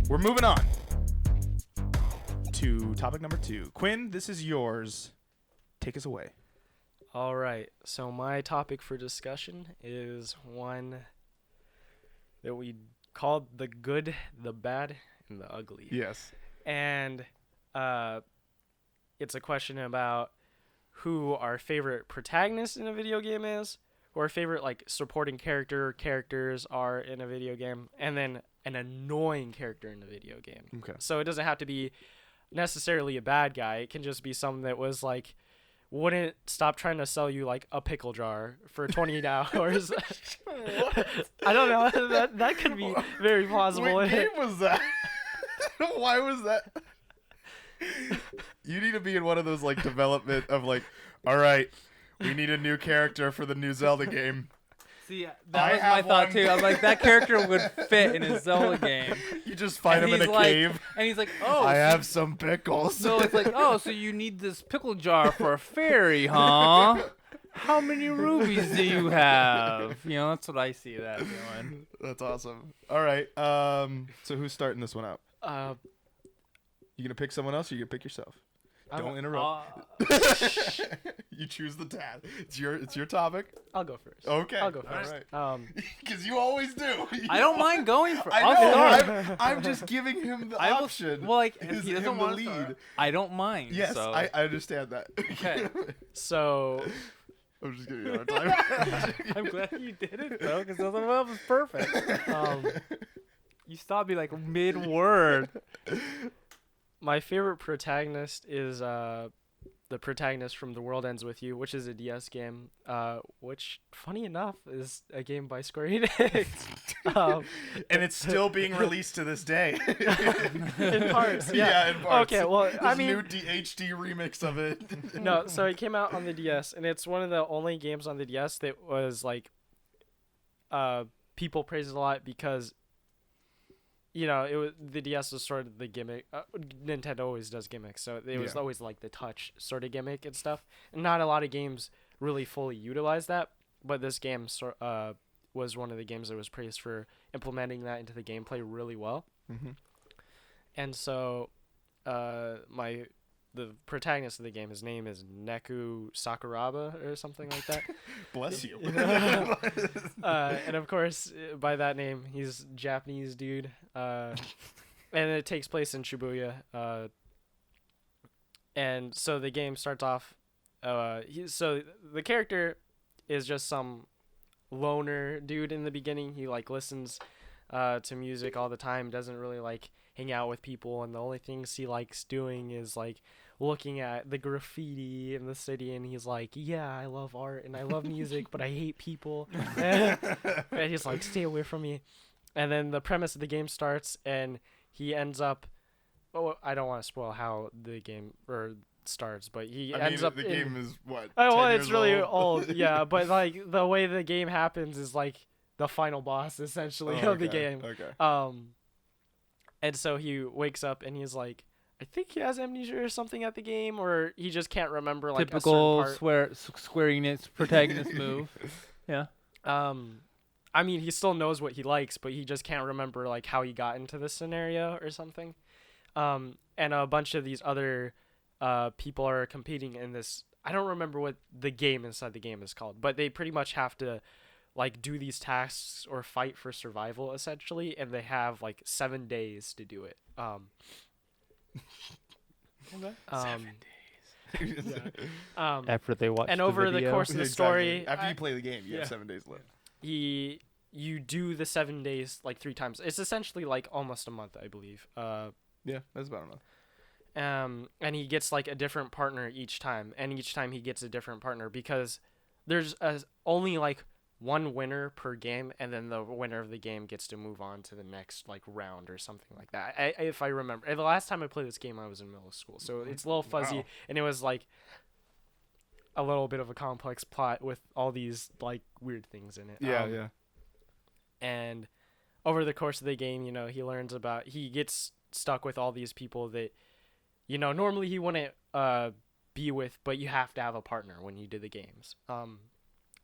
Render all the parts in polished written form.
We're moving on to topic number 2. Quinn, this is yours. Take us away. All right. So my topic for discussion is one that we called the good, the bad, and the ugly. Yes. And it's a question about who our favorite protagonist in a video game is, who our favorite like supporting characters are in a video game, and then an annoying character in a video game. Okay. So it doesn't have to be necessarily a bad guy. It can just be someone that was like wouldn't stop trying to sell you like a pickle jar for 28 hours. I don't know. That could be very plausible. What game was that? Why was that? You need to be in one of those like development of like, all right, we need a new character for the new Zelda game. See, that was my thought too. I'm like, that character would fit in a Zelda game. You just find him in a like, cave. And he's like, oh. I have some pickles. So it's like, oh, so you need this pickle jar for a fairy, huh? How many rubies do you have? You know, that's what I see that doing. That's awesome. All right. So who's starting this one out? You gonna pick someone else, or you gonna pick yourself? Don't interrupt. You choose the task. It's your topic. I'll go first. Okay. I'll go first. All right. Because you always do. I don't mind going for. I know. I'm just giving him the option. Well, like if is he doesn't him want the to lead. start, I don't mind. Yes, so. I understand that. Okay. So I'm just giving you a hard time. I'm glad you did it though, because that was perfect. You stopped me like mid-word. My favorite protagonist is the protagonist from The World Ends With You, which is a DS game, which, funny enough, is a game by Square Enix. And it's still being released to this day. In parts, yeah. In parts. Okay, well, There's I mean, new HD remix of it. no, so it came out on the DS, and it's one of the only games on the DS that was like, people praise it a lot because, you know, the DS was sort of the gimmick. Nintendo always does gimmicks, so it was always like the touch sort of gimmick and stuff. And not a lot of games really fully utilize that, but this game was one of the games that was praised for implementing that into the gameplay really well. Mm-hmm. And so, the protagonist of the game, his name is Neku Sakuraba or something like that. Bless you. And of course, by that name, he's a Japanese dude. And it takes place in Shibuya. And so the game starts off. So the character is just some loner dude in the beginning. He like listens to music all the time. Doesn't really like hang out with people, and the only things he likes doing is like looking at the graffiti in the city, and he's like, yeah, I love art and I love music, but I hate people. And he's like, stay away from me. And then the premise of the game starts, and he ends up, I don't want to spoil how the game starts, but he ends up the game is what, well, 10 it's years really old? yeah, but like the way the game happens is like the final boss essentially of the game. Okay. And so he wakes up and he's like, I think he has amnesia or something at the game, or he just can't remember like typical a certain part. Square Enix protagonist move. Yeah. I mean, he still knows what he likes, but he just can't remember like how he got into this scenario or something. And a bunch of these other people are competing in this. I don't remember what the game inside the game is called, but they pretty much have to like do these tasks or fight for survival essentially, and they have like 7 days to do it. Okay. 7 days. Yeah. After they watch and the over video. the course of the story, after you play the game, you have 7 days left. You do the 7 days like 3 times. It's essentially like almost a month, I believe. Yeah, that's about a month. And he gets like a different partner each time, and each time he gets a different partner because there's only like one winner per game, and then the winner of the game gets to move on to the next like round or something like that. If I remember, the last time I played this game, I was in middle school, so it's a little fuzzy. Wow. And it was like a little bit of a complex plot with all these like weird things in it. Yeah. And over the course of the game, you know, he gets stuck with all these people that, you know, normally he wouldn't be with, but you have to have a partner when you do the games.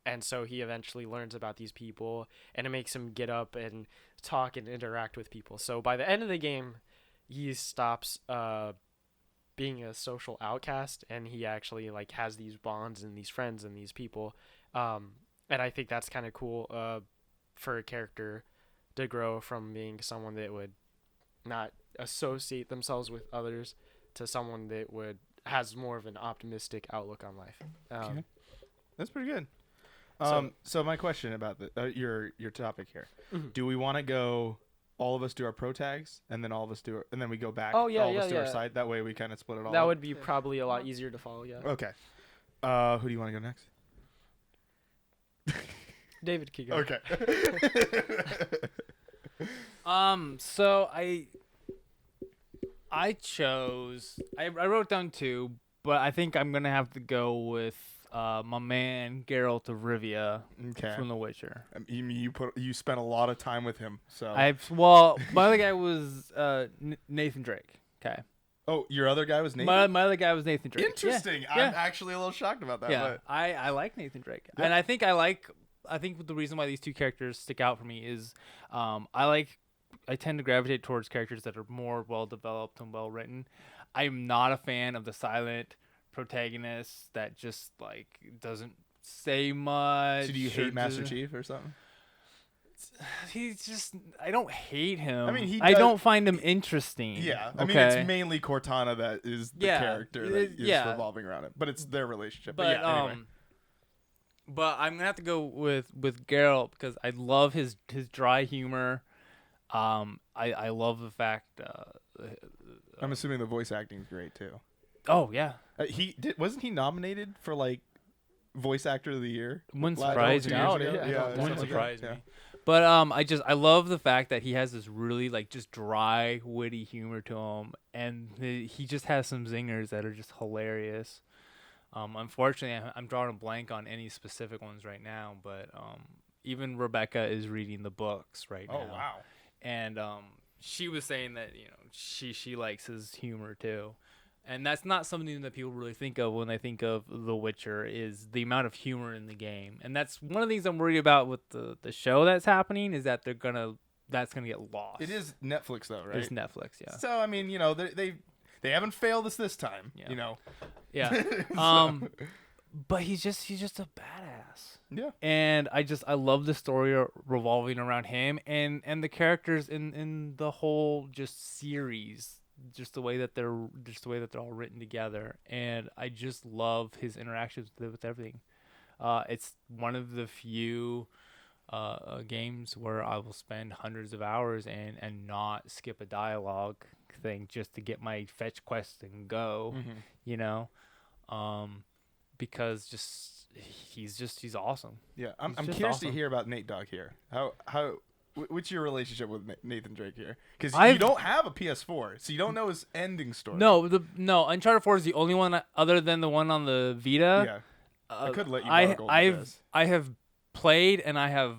and so he eventually learns about these people, and it makes him get up and talk and interact with people. So by the end of the game, he stops being a social outcast, and he actually like has these bonds and these friends and these people, and I think that's kind of cool for a character to grow from being someone that would not associate themselves with others to someone that would has more of an optimistic outlook on life. Okay. That's pretty good. So my question about your topic here, do we want to go? All of us do our pro tags, and then all of us do, and then we go back. Oh, yeah, all of us yeah, do our yeah. side. That way, we kind of split it all. That up. would be probably a lot easier to follow. Yeah. Okay. Who do you want to go next? David can go. Okay. So I chose. I wrote down 2, but I think I'm gonna have to go with my man Geralt of Rivia from The Witcher. You spent a lot of time with him, so my other guy was Nathan Drake. Okay. Oh, your other guy was Nathan? My other guy was Nathan Drake. Interesting. Yeah. I'm actually a little shocked about that. Yeah, but I like Nathan Drake, Yeah. and I think the reason why these 2 characters stick out for me is I tend to gravitate towards characters that are more well developed and well written. I'm not a fan of the silent protagonist that just like doesn't say much. So do you hate Master Chief or something? He's just, I don't hate him. I mean, I don't find him interesting. Yeah, okay? I mean, it's mainly Cortana that is the character that is revolving around it, but it's their relationship. But yeah, anyway. But I'm gonna have to go with Geralt because I love his dry humor. I love the fact. I'm assuming the voice acting is great too. Oh yeah, wasn't he nominated for like voice actor of the year? Wouldn't surprise me. Yeah, wouldn't surprise me. But I love the fact that he has this really like just dry, witty humor to him, and he just has some zingers that are just hilarious. Unfortunately, I'm drawing a blank on any specific ones right now, but even Rebecca is reading the books right now. Oh wow! And she was saying that she likes his humor too, and that's not something that people really think of when they think of The Witcher is the amount of humor in the game, and that's one of the things I'm worried about with the show that's happening is that that's gonna get lost. It is Netflix though, right? It's Netflix, yeah. So I mean, they haven't failed us this time, Yeah. But he's just a badass. Yeah. And I love the story revolving around him and the characters in the whole just series, just the way that they're all written together, and I just love his interactions with everything. It's one of the few games where I will spend hundreds of hours and not skip a dialogue thing just to get my fetch quest and go, because he's awesome. Yeah, I'm curious to hear about Nate Dogg here. What's your relationship with Nathan Drake here? Because you don't have a PS4, so you don't know his ending story. No, Uncharted 4 is the only one other than the one on the Vita. Yeah, I could let you borrow Golden I have played and I have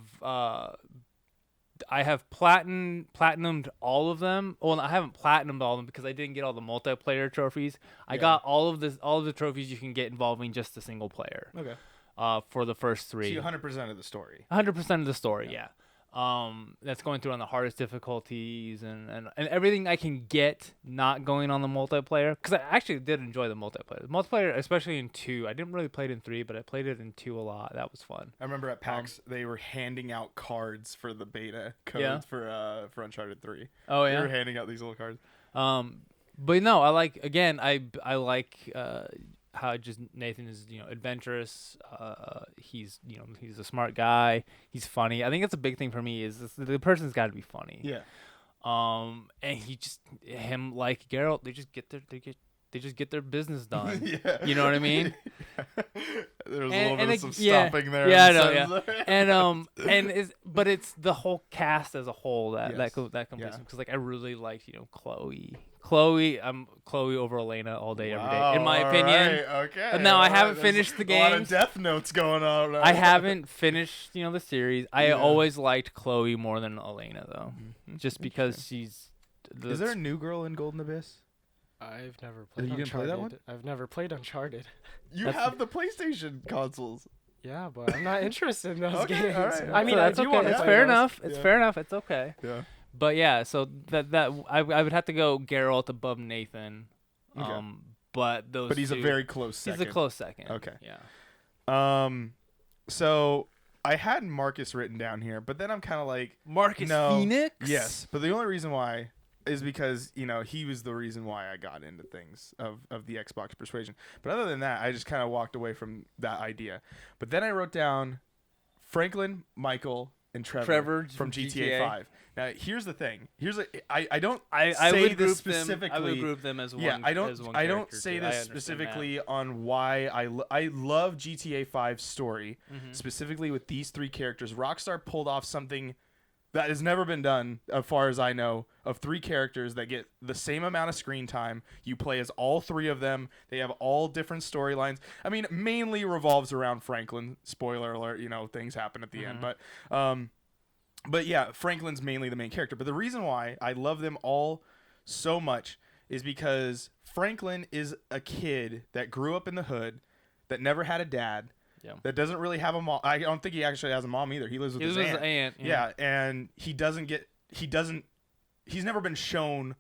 platinumed all of them. Well, I haven't platinumed all of them because I didn't get all the multiplayer trophies. I got all of the trophies you can get involving just the single player. Okay. For the first 3. So 100% of the story. 100% of the story, yeah. That's going through on the hardest difficulties and everything I can get not going on the multiplayer, because I actually did enjoy the multiplayer. The multiplayer, especially in 2, I didn't really play it in 3, but I played it in 2 a lot. That was fun. I remember at PAX they were handing out cards for the beta codes for Uncharted 3. Oh yeah, they were handing out these little cards. But no, I like how just Nathan is, adventurous. He's a smart guy. He's funny. I think that's a big thing for me is the person's got to be funny. Yeah. And him like Geralt, they just get their business done. Yeah. You know what I mean? There's a little bit of some stopping there. Yeah, I know. Yeah. But it's the whole cast as a whole that comes because I really liked Chloe. I'm Chloe over Elena all day, every day, in my opinion. Right, okay. But now I haven't finished the game. A lot of Death Notes going on. Right? I haven't finished, the series. I always liked Chloe more than Elena, though, just because she's. Is there a new girl in Golden Abyss? I've never played. You didn't play that one? I've never played Uncharted. You have the PlayStation consoles. Yeah, but I'm not interested in those Okay, games. all right. I mean, So I that's do okay. want to It's play fair those. enough. It's Yeah. fair enough. It's okay. Yeah. But yeah, so I would have to go Geralt above Nathan. Okay. But those. But he's a two- very close second. He's a close second. Okay. Yeah. So I had Marcus written down here, but then I'm kind of like Marcus no, Phoenix. Yes, but the only reason why is because he was the reason why I got into things of the Xbox persuasion. But other than that, I just kind of walked away from that idea. But then I wrote down Franklin, Michael, and Trevor from GTA 5. Now here's the thing. I don't I say would this group specifically. them. I would group them as one. Yeah, I don't. As one I don't character, say too. this I understand specifically on why I love GTA 5's story, specifically with these three characters. Rockstar pulled off something that has never been done, as far as I know, of three characters that get the same amount of screen time. You play as all three of them. They have all different storylines. I mean, mainly revolves around Franklin. Spoiler alert, things happen at the end. But yeah, Franklin's mainly the main character. But the reason why I love them all so much is because Franklin is a kid that grew up in the hood, that never had a dad, that doesn't really have a mom. I don't think he actually has a mom either. He lives with his aunt. Yeah, and he's never been shown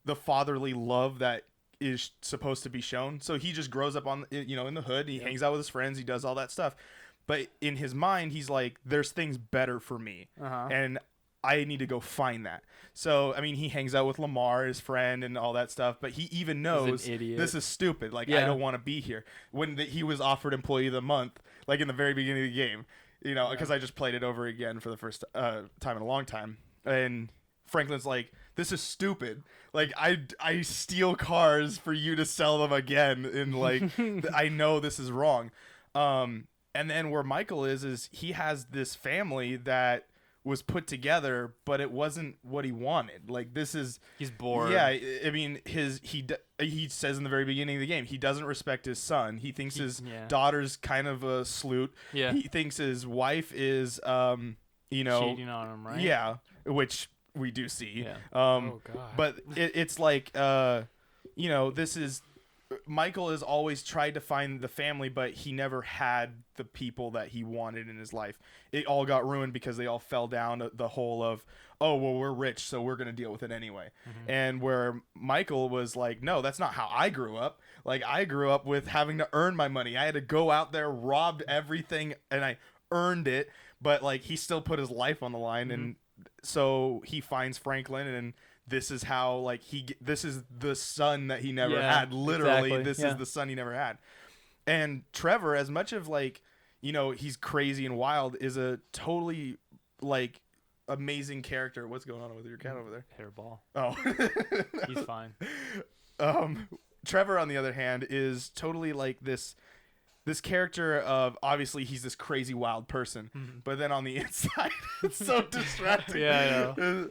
the fatherly love that is supposed to be shown. So he just grows up in the hood. He hangs out with his friends. He does all that stuff. But in his mind, he's like, there's things better for me. And I need to go find that. So, I mean, he hangs out with Lamar, his friend, and all that stuff. But he even knows this is stupid. Like, I don't want to be here. When he was offered Employee of the Month, like in the very beginning of the game, because I just played it over again for the first time in a long time. And Franklin's like, this is stupid. Like, I steal cars for you to sell them again. And, like, I know this is wrong. And then where Michael is he has this family that was put together, but it wasn't what he wanted. Like, he's bored. Yeah, I mean, he says in the very beginning of the game, he doesn't respect his son. He thinks his daughter's kind of a sleut. Yeah. He thinks his wife is, cheating on him, right? Yeah, which we do see. Yeah. Oh God. But it's like, this is. Michael has always tried to find the family, but he never had the people that he wanted in his life. It all got ruined because they all fell down the hole of, oh, well, we're rich, so we're going to deal with it anyway. And where Michael was like, no, that's not how I grew up. Like, I grew up with having to earn my money. I had to go out there, robbed everything, and I earned it. But, like, he still put his life on the line. And so he finds Franklin, and this is how, like, this is the son that he never had. Literally, exactly. This is the son he never had. And Trevor, as much of, like, he's crazy and wild, is a totally, like, amazing character. What's going on with your cat over there? Hairball. Oh. He's fine. Trevor, on the other hand, is totally, like, this character of, obviously he's this crazy wild person, but then on the inside it's so distracting. Yeah, I know.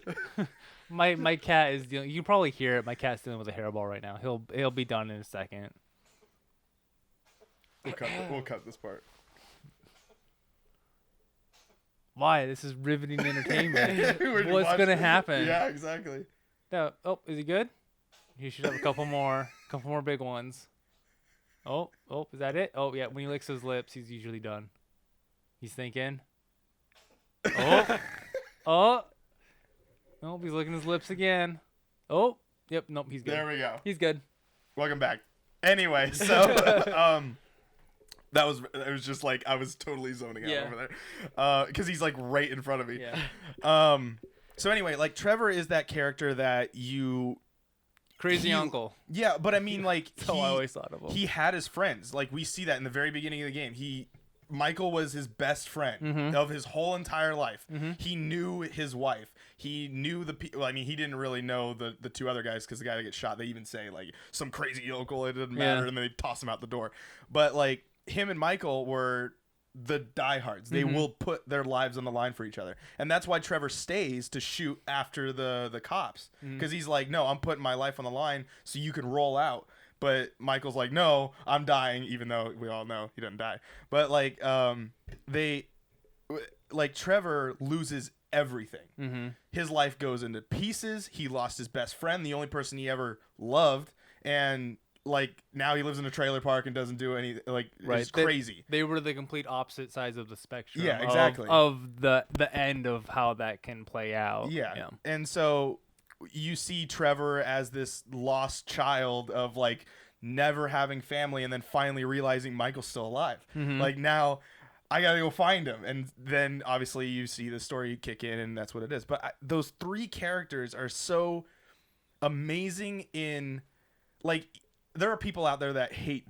My cat is dealing. You can probably hear it. My cat's dealing with a hairball right now. He'll be done in a second. We'll cut this part. Why? This is riveting entertainment. We're What's gonna happen? Yeah, exactly. No. Oh, is he good? He should have a couple more big ones. Oh, is that it? Oh, yeah. When he licks his lips, he's usually done. He's thinking. Oh. Nope, he's licking his lips again. Oh, yep. Nope, he's good. There we go. He's good. Welcome back. Anyway, so it was just like I was totally zoning out over there, because he's like right in front of me. Yeah. So anyway, like Trevor is that character that crazy uncle. Yeah, but I mean, like, I always thought of him. He had his friends. Like, we see that in the very beginning of the game. Michael was his best friend of his whole entire life. He knew his wife. He knew the people. I mean, he didn't really know the two other guys because the guy that gets shot, they even say, like, some crazy yokel, it didn't matter, and then they toss him out the door. But, like, him and Michael were the diehards. They will put their lives on the line for each other. And that's why Trevor stays to shoot after the cops. Because he's like, no, I'm putting my life on the line so you can roll out. But Michael's like, no, I'm dying, even though we all know he doesn't die. But, like, Trevor loses everything. His life goes into pieces. He lost his best friend, the only person he ever loved. And like now he lives in a trailer park and doesn't do any it's crazy. They were the complete opposite sides of the spectrum. Yeah, exactly. Of the end of how that can play out. Yeah. And so you see Trevor as this lost child of like never having family, and then finally realizing Michael's still alive. Mm-hmm. Like now I gotta go find him, and then obviously you see the story kick in, and that's what it is. But those three characters are so amazing in like. There are people out there that hate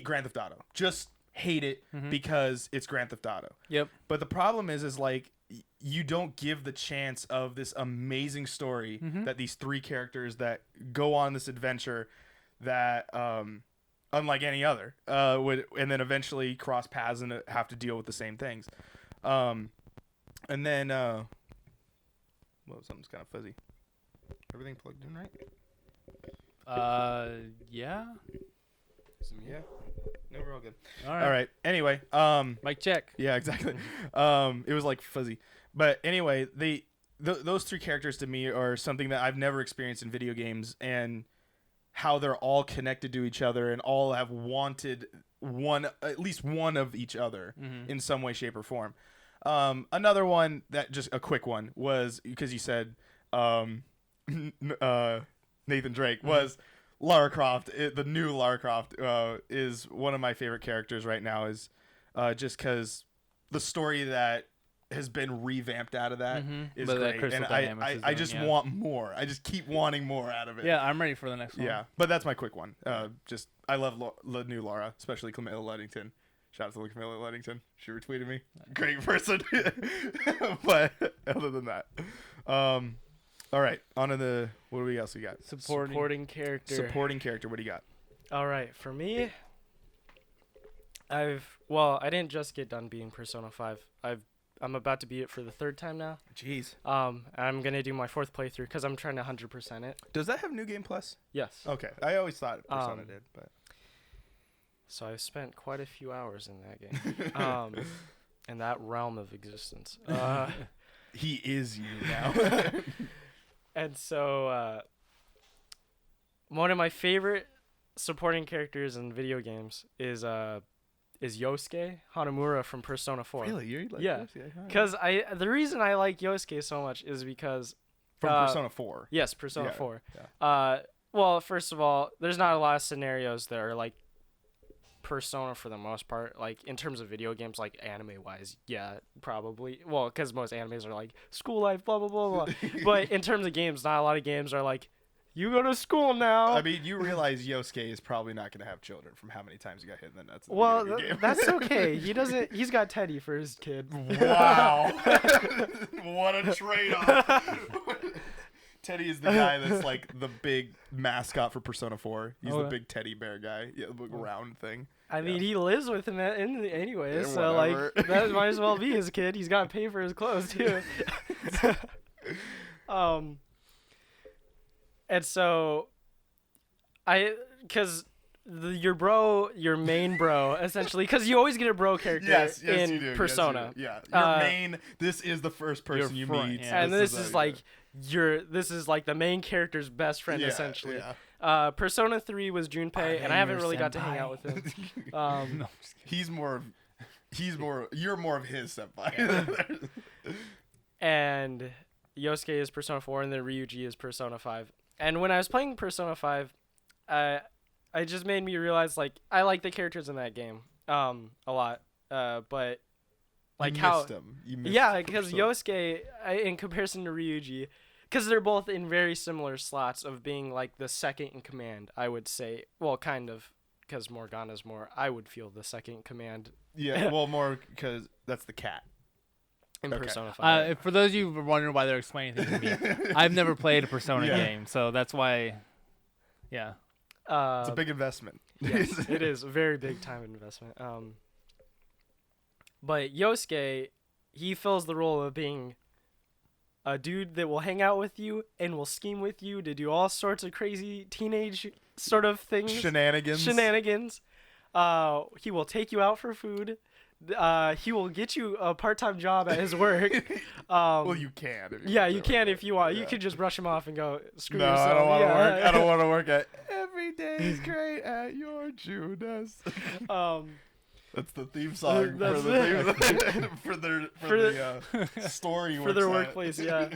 Grand Theft Auto. Just hate it because it's Grand Theft Auto. Yep. But the problem is like you don't give the chance of this amazing story that these three characters that go on this adventure that unlike any other would, and then eventually cross paths and have to deal with the same things. And then something's kind of fuzzy. Everything plugged in right? Yeah. Yeah. No, we're all good. All right. All right. Anyway, mic check. Yeah, exactly. It was like fuzzy, but anyway, those three characters to me are something that I've never experienced in video games, and how they're all connected to each other and all have wanted at least one of each other in some way, shape, or form. Another one that just a quick one was because you said Nathan Drake was Lara Croft. The new Lara Croft is one of my favorite characters right now. Is just because the story that has been revamped out of that is great, and I just want more. I just keep wanting more out of it. Yeah, I'm ready for the next one. Yeah, but that's my quick one. Just I love the new Lara, especially Camilla Luddington. Shout out to Camilla Luddington. She retweeted me. Great person. But other than that, all right, on to the what do we else we got? Supporting character. Supporting character. What do you got? All right, for me, I didn't just get done beating Persona 5. I'm about to beat it for the third time now. Jeez. I'm gonna do my fourth playthrough because I'm trying to 100% it. Does that have New Game Plus? Yes. Okay, I always thought Persona did, but. So I've spent quite a few hours in that game, in that realm of existence. He is you now. And so, one of my favorite supporting characters in video games is Yosuke Hanamura from Persona 4. Really? You like Yosuke? Because the reason I like Yosuke so much is because from Persona 4. Yes, Persona 4. Yeah. Well, first of all, there's not a lot of scenarios that are like Persona for the most part, like in terms of video games, like anime wise, yeah, probably. Well, because most animes are like school life, blah blah blah blah. But in terms of games, not a lot of games are like, you go to school now. I mean, you realize Yosuke is probably not going to have children from how many times he got hit in the nuts. Well, that's okay. He doesn't. He's got Teddy for his kid. Wow, what a trade-off. Teddy is the guy that's like the big mascot for Persona 4. He's the big teddy bear guy. Yeah, the big round thing. I mean, he lives with him anyways, so like that might as well be his kid. He's got to pay for his clothes too. And so, because your main bro, essentially, because you always get a bro character in Persona. Yes, your main. This is the first person you meet, and this is like the main character's best friend, essentially. Yeah. Persona 3 was Junpei, and I haven't really got to hang out with him. No, you're more of his senpai. And Yosuke is Persona 4, and then Ryuji is Persona 5. And when I was playing Persona 5, it just made me realize, like, I like the characters in that game a lot, but like you how missed them. Because Yosuke, in comparison to Ryuji, because they're both in very similar slots of being like the second in command, I would say. Well, kind of, because Morgana's more, I would feel the second in command. Yeah, well, more because that's the cat. In Persona 5. For those of you who are wondering why they're explaining things to me, I've never played a Persona game, so that's why, yeah. It's a big investment. Yes, it is a very big time investment. But Yosuke, he fills the role of being a dude that will hang out with you and will scheme with you to do all sorts of crazy teenage sort of things. Shenanigans. He will take you out for food. He will get you a part-time job at his work. Well, you can. You can if you want. Yeah. You could just brush him off and go, screw yourself. I don't want to work. I don't want to work at every day He's great at your Judas. That's the theme song for the story for their workplace, yeah.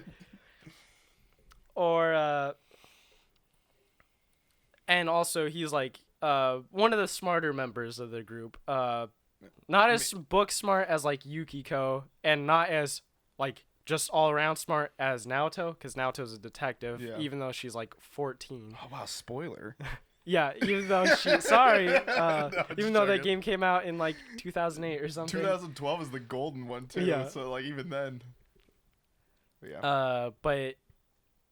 Or and also he's like one of the smarter members of the group. Not as book smart as like Yukiko, and not as like just all around smart as Naoto, because Naoto's a detective, even though she's like 14. Oh wow, spoiler. Yeah, even though even though that game came out in like 2008 or something. 2012 is the golden one too. Yeah. So like even then. But yeah. But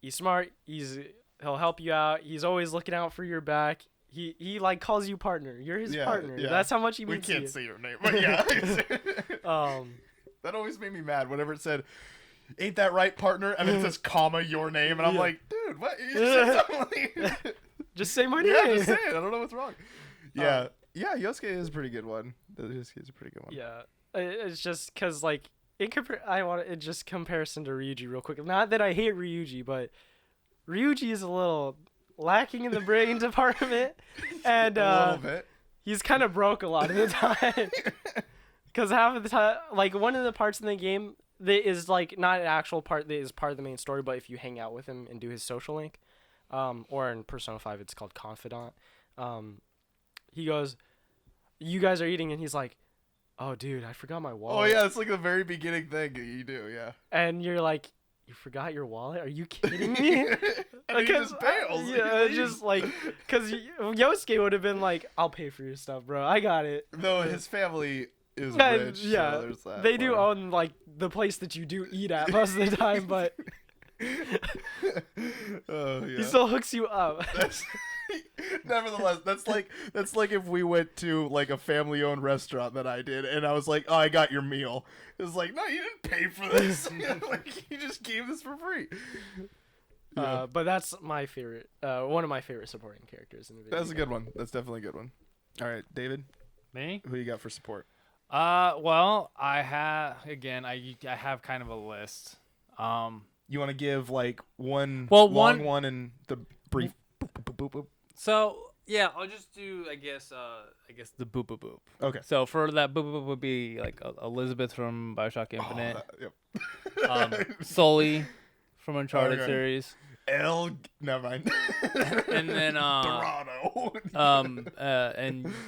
he's smart. He'll help you out. He's always looking out for your back. He like calls you partner. You're his partner. Yeah. That's how much he means to you. We can't say your name, but yeah. That always made me mad whenever it said, "Ain't that right, partner?" and it says comma your name, and I'm like, dude, what? You just said just say my name. Yeah, just say it. I don't know what's wrong. Yeah, Yosuke is a pretty good one. Yosuke is a pretty good one. Yeah, it's just because like in just comparison to Ryuji real quick. Not that I hate Ryuji, but Ryuji is a little lacking in the brain department, and a little bit. He's kind of broke a lot of the time. Because half of the time, like one of the parts in the game that is like not an actual part that is part of the main story, but if you hang out with him and do his social link, or in Persona 5 it's called Confidant, he goes, "You guys are eating," and he's like, "Oh dude, I forgot my wallet." Oh yeah, it's like the very beginning thing you do, yeah. And you're like, "You forgot your wallet? Are you kidding me?" And he just bails. Yeah, just like, because Yosuke would have been like, "I'll pay for your stuff, bro. I got it." Though his family is rich, yeah, so there's that. They do own like the place that you do eat at most of the time, but he still hooks you up. Nevertheless, that's like if we went to like a family-owned restaurant that I did, and I was like, "Oh, I got your meal." It's like, no, you didn't pay for this. Like you just gave this for free. But that's my favorite. One of my favorite supporting characters in the video. That's a good one. That's definitely a good one. All right, David. Me? Who you got for support? Well, I have kind of a list. You want to give like one long one and the brief. So yeah, I'll just do I guess the boop boop boop. Okay. So for that boop boop boop would be like Elizabeth from BioShock Infinite. Sully from Uncharted series. Never mind. And then Dorado. And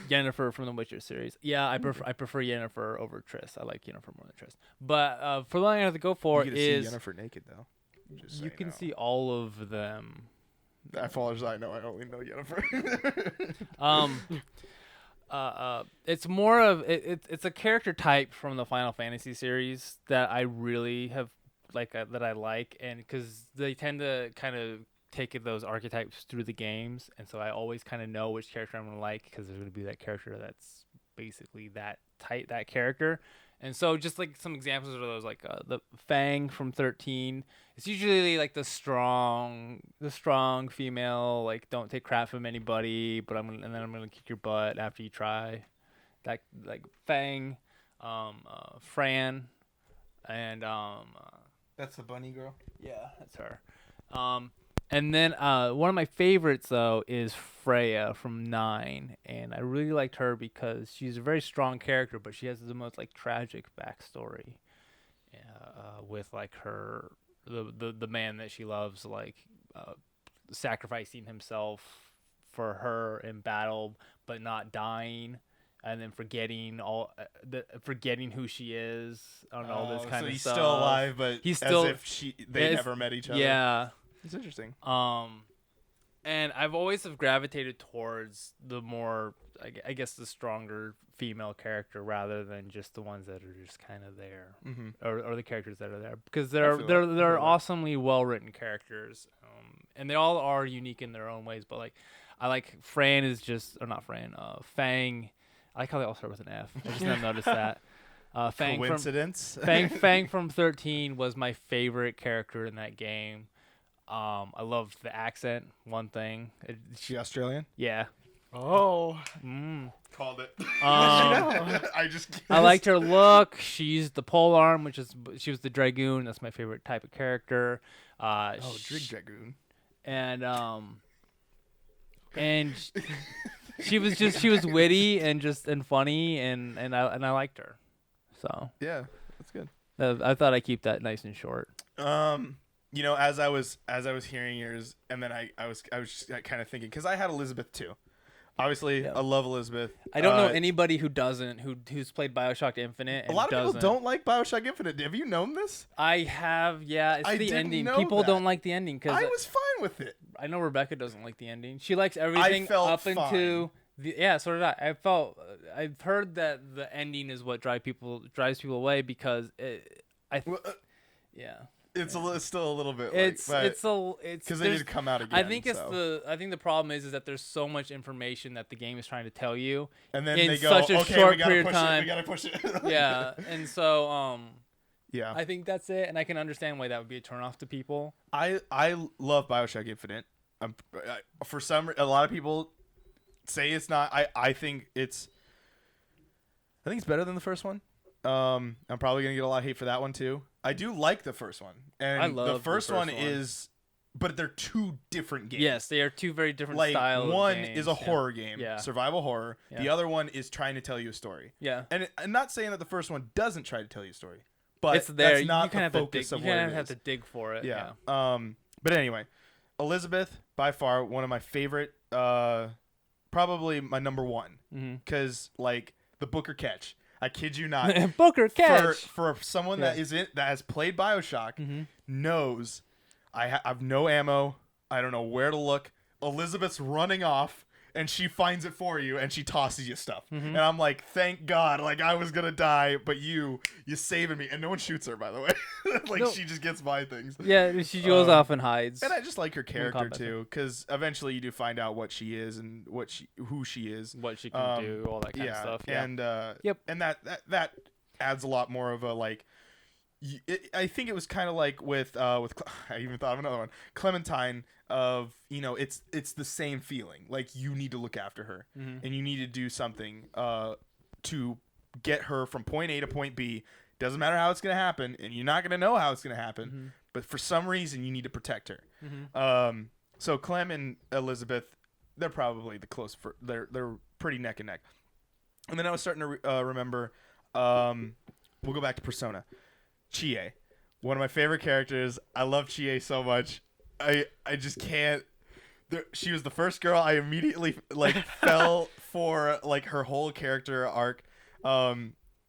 Yennefer from the Witcher series. Yeah, I prefer Yennefer over Triss. I like Yennefer more than Triss. But for the one I have to go for you is see Yennefer naked though. You can see all of them. As far as I know, I only know Yennefer. It's more of it's a character type from the Final Fantasy series that I really have that I like, and because they tend to kind of take those archetypes through the games, and so I always kind of know which character I'm gonna like because there's gonna be that character that's basically that character. And so just like some examples of those, like the Fang from 13. It's usually like the strong female, like don't take crap from anybody, but I'm gonna kick your butt after you try. That like Fang, Fran, and that's the bunny girl. Yeah, that's her. And then one of my favorites though is Freya from 9, and I really liked her because she's a very strong character, but she has the most like tragic backstory, with like the man that she loves like sacrificing himself for her in battle, but not dying, and then forgetting who she is and all this kind of he's stuff. Still alive, but he's still as if they never met each other. Yeah. It's interesting. And I've always have gravitated towards the more, I guess, the stronger female character rather than just the ones that are just kind of there, or the characters that are there, because they're awesomely well written characters, and they all are unique in their own ways. But like, I like Fran is just, or not Fran, Fang. I like how they all start with an F. I just never noticed that. Fang Coincidence? Fang from 13 was my favorite character in that game. I loved the accent. One thing. Is she Australian? Yeah. Oh. Called it. I liked her look. She used the polearm, she was the Dragoon. That's my favorite type of character. Dragoon. And and she was witty and funny, and I liked her. So yeah, that's good. I thought I'd keep that nice and short. You know, as I was hearing yours, and then I was just kind of thinking, because I had Elizabeth too. Obviously, Yeah. I love Elizabeth. I don't know anybody who doesn't who's played BioShock Infinite. And a lot of people don't like BioShock Infinite. Have you known this? I have, yeah. It's the ending. People don't like the ending because I was fine with it. I know Rebecca doesn't like the ending. She likes everything up into yeah. So did I. I've heard that the ending is what drives people away because yeah. It's still a little bit. It's because they need to come out again. I think the problem is that there's so much information that the game is trying to tell you, and then in they go, such a short period of time. We gotta push it. Yeah, and so yeah, I think that's it, and I can understand why that would be a turnoff to people. I love BioShock Infinite. For a lot of people say it's not. I think it's better than the first one. I'm probably gonna get a lot of hate for that one too. I do like the first one, and I love the first one is, but they're two different games. Yes, they are two very different like, styles. One games. is a horror game, survival horror. Yeah. The other one is trying to tell you a story. Yeah, and I'm not saying that the first one doesn't try to tell you a story, but it's there. That's not you the focus of what it is. You kind of have to dig for it. Yeah. But anyway, Elizabeth by far one of my favorite. Probably my number one, because like the Booker catch. I kid you not. Booker catch for someone that has played BioShock knows I've no ammo. I don't know where to look. Elizabeth's running off and she finds it for you and she tosses you stuff. And I'm like, thank God. Like I was gonna die, but you saving me. And no one shoots her, by the way. She just gets by things. Yeah, she goes off and hides. And I just like her character too, because eventually you do find out what she is and who she is, what she can do, all that kind of stuff. Yeah. And and that adds a lot more of a like. I think it was kind of like with I even thought of another one, Clementine. Of it's the same feeling. Like you need to look after her, and you need to do something to get her from point A to point B. Doesn't matter how it's gonna happen, and you're not gonna know how it's gonna happen. But for some reason, you need to protect her. So Clem and Elizabeth, they're probably the close. They're pretty neck and neck. And then I was starting to remember. We'll go back to Persona. Chie, one of my favorite characters. I love Chie so much. I just can't. She was the first girl I immediately fell for her whole character arc,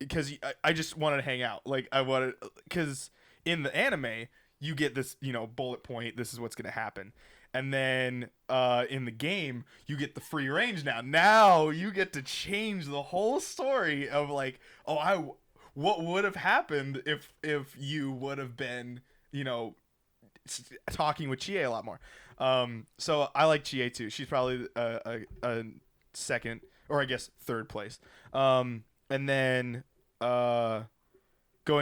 because I just wanted to hang out. Because in the anime you get this bullet point. This is what's gonna happen, and then in the game you get the free range now. Now you get to change the whole story of what would have happened if you would have been talking with Chie a lot more. So I like Chie too. She's probably a second, or I guess third place. And then going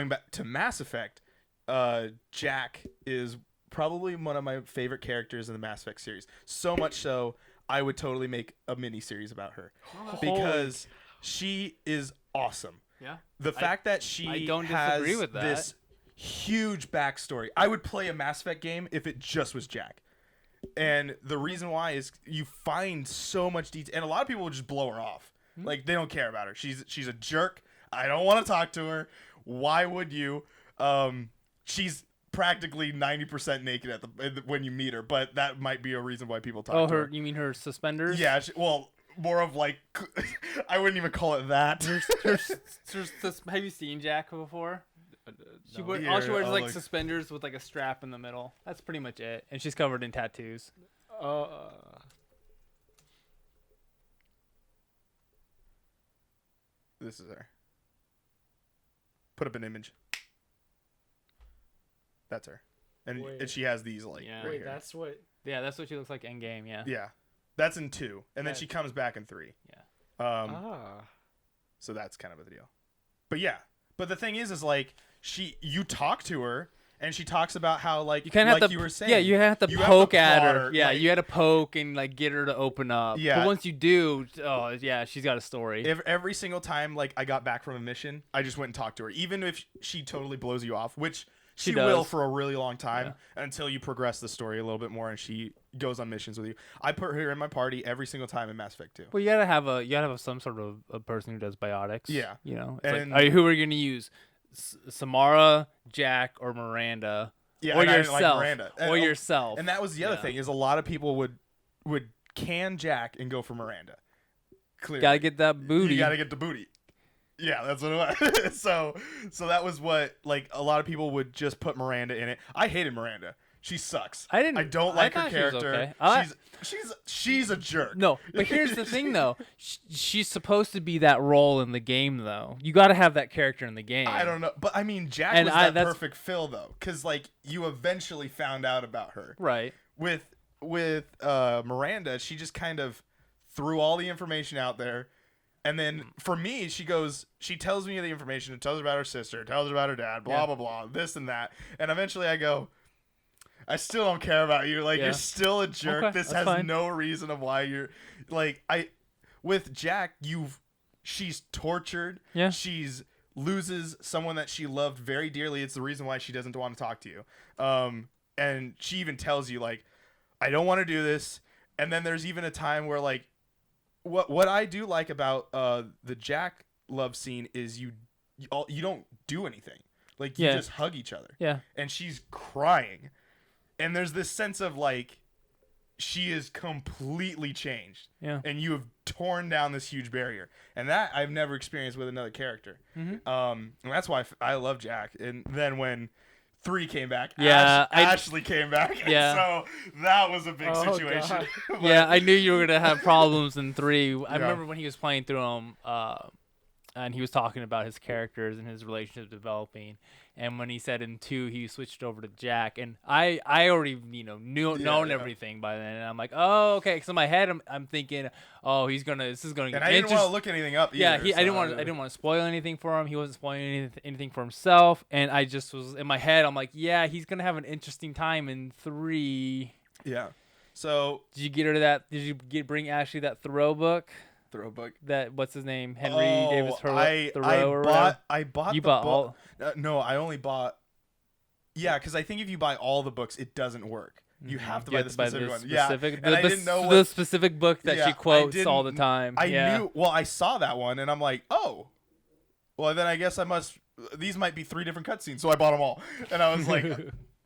back to Mass Effect, Jack is probably one of my favorite characters in the Mass Effect series. So much so, I would totally make a mini series about her because she is awesome. Yeah. The fact that she has this huge backstory. I would play a Mass Effect game if it just was Jack. And the reason why is you find so much detail, and a lot of people would just blow her off. They don't care about her. She's a jerk. I don't want to talk to her. Why would you? She's practically 90% naked when you meet her, but that might be a reason why people talk to her. You mean her suspenders? Yeah, more of I wouldn't even call it that. Have you seen Jack before? No. All she wears is suspenders with a strap in the middle. That's pretty much it. And she's covered in tattoos. This is her. Put up an image. That's her. And she has these right here. That's what. Yeah, that's what she looks like in game. Yeah. Yeah, that's in 2, and then she comes back in 3. Yeah. So that's kind of a deal. But yeah. But the thing is you talk to her and she talks about how you kind of you were saying. Yeah, you have to poke at her. Yeah, you had to poke and get her to open up. Yeah. But once you do, she's got a story. Every single time I got back from a mission, I just went and talked to her, even if she totally blows you off, which She will for a really long time until you progress the story a little bit more, and she goes on missions with you. I put her in my party every single time in Mass Effect 2. Well, you gotta have some sort of a person who does biotics. Yeah, you know, it's like, who are you gonna use? Samara, Jack, or Miranda? Yeah, or yourself, like Miranda. or yourself. And that was the other thing is a lot of people would can Jack and go for Miranda. Clearly, gotta get that booty. You gotta get the booty. Yeah, that's what it was. so that was what, like, a lot of people would just put Miranda in it. I hated Miranda. She sucks. I don't like her character. Okay. She's a jerk. No, but here's the thing though. She's supposed to be that role in the game though. You got to have that character in the game. I don't know, but I mean, Jack was that perfect fill though, because like you eventually found out about her. Right. With Miranda, she just kind of threw all the information out there. And then for me, she tells me the information, and tells her about her sister, tells her about her dad, blah, blah, blah, this and that. And eventually I go, I still don't care about you. Like, you're still a jerk. Okay, this has fine. no reason of why you're like, with Jack, she's tortured. Yeah. She's loses someone that she loved very dearly. It's the reason why she doesn't want to talk to you. And she even tells you, like, I don't want to do this. And then there's even a time where, like, what I do like about the Jack love scene is you don't do anything. Like, you just hug each other. Yeah. And she's crying. And there's this sense of, like, she is completely changed. Yeah. And you have torn down this huge barrier. And that I've never experienced with another character. Mm-hmm. And that's why I love Jack. And then when 3 came back, Ashley came back. Yeah. So that was a big situation. Yeah, I knew you were going to have problems in 3. I remember when he was playing through them, and he was talking about his characters and his relationship developing. And when he said in 2 he switched over to Jack, and I already known everything by then, and I'm like, oh, okay. Because in my head I'm thinking, oh, this is gonna get. And I didn't want to look anything up. Yeah, I didn't want to spoil anything for him. He wasn't spoiling anything for himself, and I just was in my head. I'm like, yeah, he's gonna have an interesting time in 3. Yeah. So did you get her that? Did you bring Ashley that Thoreau book? Book that what's his name, Henry Davis Thoreau? I bought you the bought book. No, I only bought because I think if you buy all the books it doesn't work. You have to buy the specific one. And I didn't know the specific book that she quotes all the time. I knew. Well, I saw that one and I'm like, oh, well then I guess these might be 3 different cutscenes, so I bought them all. And I was like,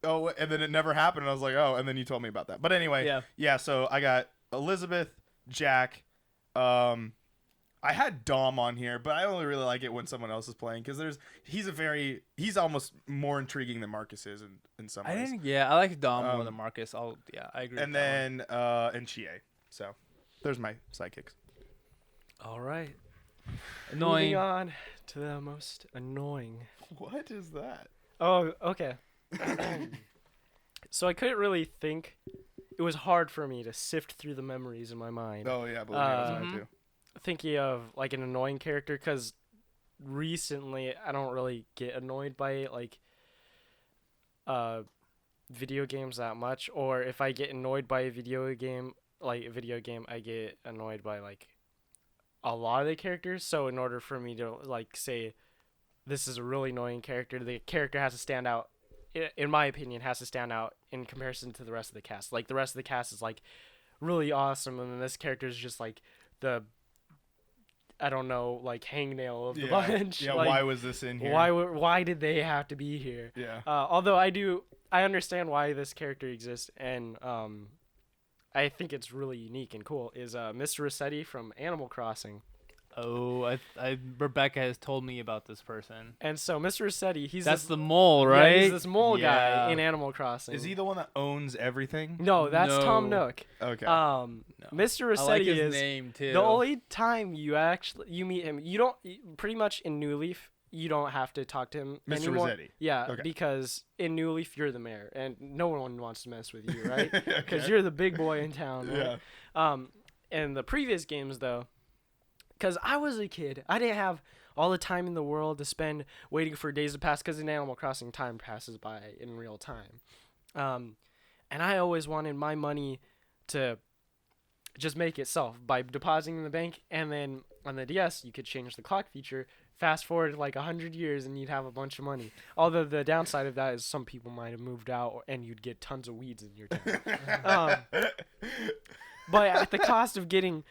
oh, and then it never happened, and I was like, oh, and then you told me about that. But anyway, so I got Elizabeth, Jack. I had Dom on here, but I only really like it when someone else is playing because he's almost more intriguing than Marcus is in some ways. I like Dom more than Marcus. I agree. And then and Chie. So there's my sidekicks. All right. Annoying. Moving on to the most annoying. What is that? Oh, okay. So I couldn't really think. It was hard for me to sift through the memories in my mind. Oh yeah, believe me, that's mine too. Thinking of like an annoying character, because recently I don't really get annoyed by like video games that much, or if I get annoyed by a video game, I get annoyed by like a lot of the characters. So in order for me to like say this is a really annoying character, the character has to stand out. In my opinion, has to stand out in comparison to the rest of the cast. Like the rest of the cast is like really awesome, and then this character is just like the, I don't know, like hangnail of the bunch. Yeah, like, why was this in here? Why did they have to be here? Yeah. Although I understand why this character exists, and I think it's really unique and cool. Is Mr. Rossetti from Animal Crossing. Oh, Rebecca has told me about this person. And so Mr. Rossetti, that's the mole, right? Yeah, he's this mole guy in Animal Crossing. Is he the one that owns everything? No, that's Tom Nook. Okay. No. Mr. Rossetti I like his name too. The only time you meet him, you don't pretty much in New Leaf, you don't have to talk to him Mr. anymore. Rossetti. Yeah, okay. Because in New Leaf you're the mayor, and no one wants to mess with you, right? Because you're the big boy in town. Right? Yeah. In the previous games though. Because I was a kid. I didn't have all the time in the world to spend waiting for days to pass, because in Animal Crossing, time passes by in real time. And I always wanted my money to just make itself by depositing in the bank. And then on the DS, you could change the clock feature fast forward like 100 years and you'd have a bunch of money. Although the downside of that is some people might have moved out and you'd get tons of weeds in your town. But at the cost of getting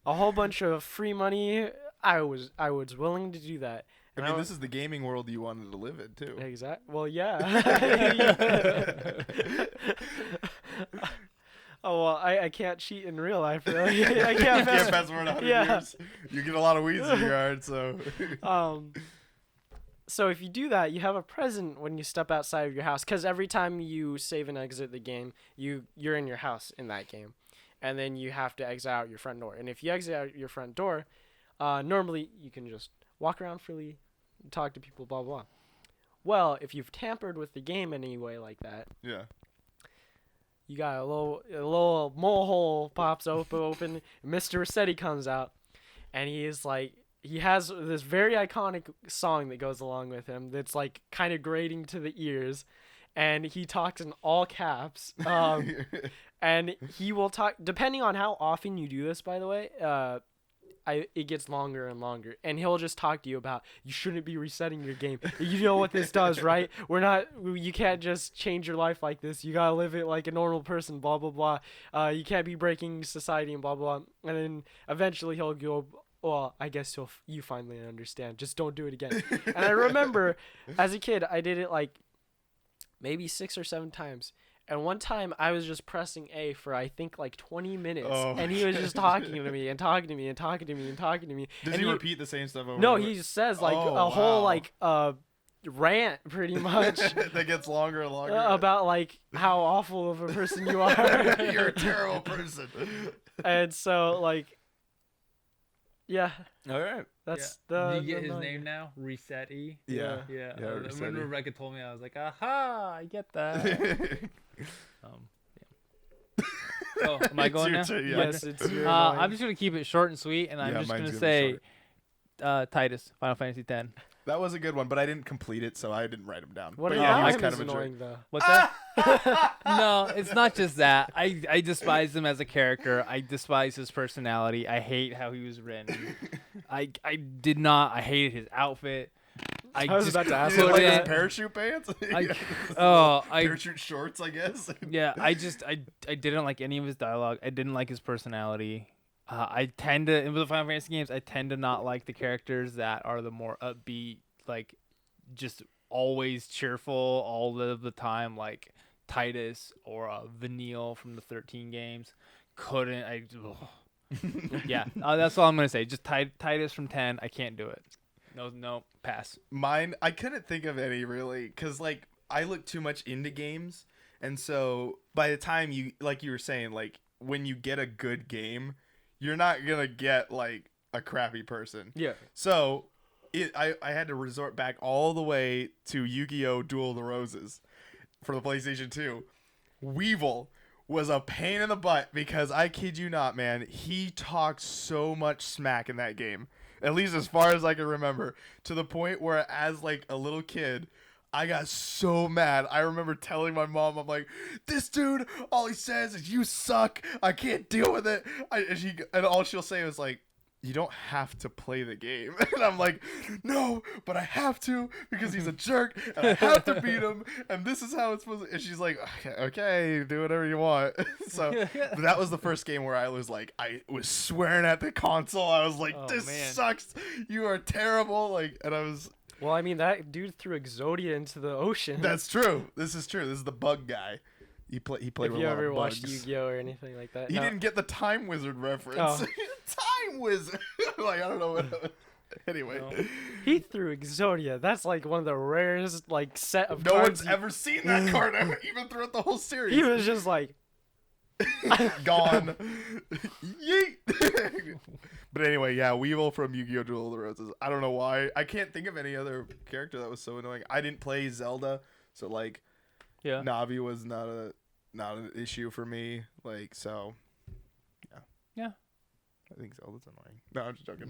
a whole bunch of free money, I was willing to do that. I mean, this is the gaming world you wanted to live in, too. Exactly. Well, yeah. Oh, well, I can't cheat in real life, really. I can't fast forward 100 years. You get a lot of weeds in your yard, so... So if you do that, you have a present when you step outside of your house. Because every time you save and exit the game, you're in your house in that game. And then you have to exit out your front door. And if you exit out your front door, normally you can just walk around freely, talk to people, blah, blah. Well, if you've tampered with the game in any way like that... Yeah. You got a little mole hole pops open. Mr. Rossetti comes out, and he has this very iconic song that goes along with him. That's like kind of grating to the ears, and he talks in all caps. And he will talk depending on how often you do this. By the way, it gets longer and longer, and he'll just talk to you about you shouldn't be resetting your game. You know what this does, right? You can't just change your life like this. You gotta live it like a normal person. Blah blah blah. You can't be breaking society and blah blah. And then eventually he'll go, well, I guess you finally understand. Just don't do it again. And I remember as a kid, I did it like maybe 6 or 7 times. And one time I was just pressing A for I think like 20 minutes, and he was just talking to me and talking to me and talking to me and talking to me. Does he repeat the same stuff over? No, he just says like whole like rant pretty much that gets longer and longer about like how awful of a person you are. You're a terrible person. And so like, yeah. All right. That's Do you get his name now? Reset-E? Yeah. When Rebecca told me, I was like, aha, I get that. Oh, am I going now? Yes, it's your I'm just going to keep it short and sweet, and I'm just going to say Titus, Final Fantasy X. That was a good one, but I didn't complete it, so I didn't write him down. What but about he was him kind is of annoying, though? What's that? No, it's not just that. I despise him as a character. I despise his personality. I hate how he was written. I hated his outfit. I was about to ask his that. parachute pants. Parachute shorts, I guess. Yeah, I didn't like any of his dialogue. I didn't like his personality. I tend to, in the Final Fantasy games, I tend to not like the characters that are the more upbeat, like just always cheerful all of the time, like Titus or Vanille from the 13 games. Yeah, that's all I'm gonna say. Just Titus from 10. I can't do it. No, pass. Mine, I couldn't think of any really, because like I look too much into games, and so by the time you were saying, like when you get a good game, you're not gonna get like a crappy person. Yeah. So I had to resort back all the way to Yu-Gi-Oh! Duel of the Roses for the PlayStation 2. Weevil was a pain in the butt because I kid you not, man, he talked so much smack in that game. At least as far as I can remember, to the point where as like a little kid, I got so mad. I remember telling my mom, I'm like, this dude, all he says is you suck. I can't deal with it. And all she'll say was like, you don't have to play the game. And I'm like, no, but I have to because he's a jerk and I have to beat him. And this is how it's supposed to. And she's like, okay, do whatever you want. So but that was the first game where I was swearing at the console. I was like, this sucks. You are terrible. And I was. Well, I mean, that dude threw Exodia into the ocean. That's true. This is true. This is the bug guy. He played with a lot of bugs. If you ever watched Yu-Gi-Oh! Or anything like that. He didn't get the Time Wizard reference. Time Wizard! I don't know what... Anyway. No. He threw Exodia. That's like one of the rarest set of cards. No one's ever seen that card ever, even throughout the whole series. He was just like... Gone. Yeet! But anyway, yeah, Weevil from Yu-Gi-Oh! Duel of the Roses. I don't know why. I can't think of any other character that was so annoying. I didn't play Zelda, so Navi was not an issue for me. So yeah. I think Zelda's annoying. No, I'm just joking.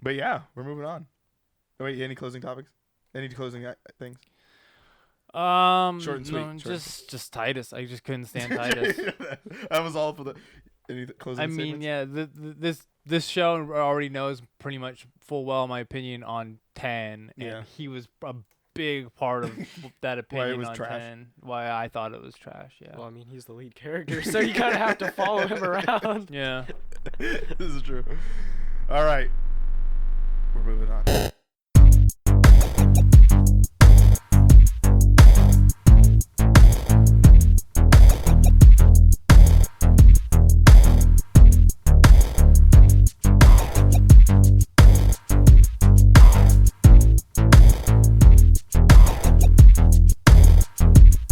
But yeah, we're moving on. Oh, wait, any closing topics? Any closing things? Short and sweet. No, just Titus. I just couldn't stand Titus. That was all for the. Any closing I mean, statements? yeah, this show already knows pretty much full well my opinion on 10, Yeah. and he was a big part of that opinion was on trash. 10. Why I thought it was trash. Yeah. Well, I mean, he's the lead character, so you kind of have to follow him around. Yeah. This is true. All right. We're moving on.